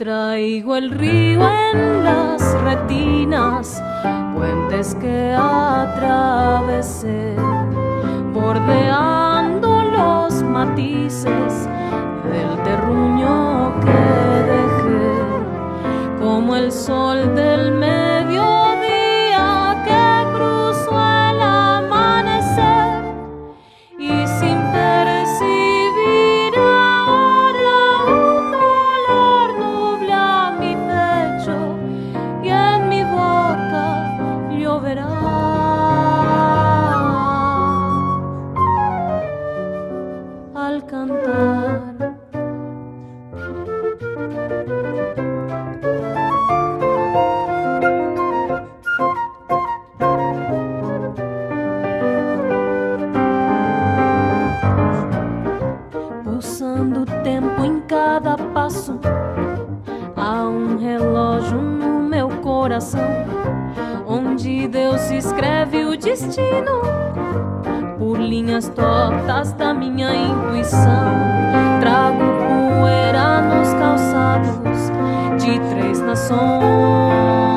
Traigo el río en las retinas, puentes que atravesé, bordeando los matices del terruño que dejé, como el sol del mediodía que cruzó el amanecer, y sin percibir ahora un dolor nubla mi pecho y en mi boca lloverá. Al cantar usando o tempo em cada passo, há relógio no meu coração, onde Deus escreve o destino por linhas tortas da minha intuição. Trago poeira nos calçados de 3 nações.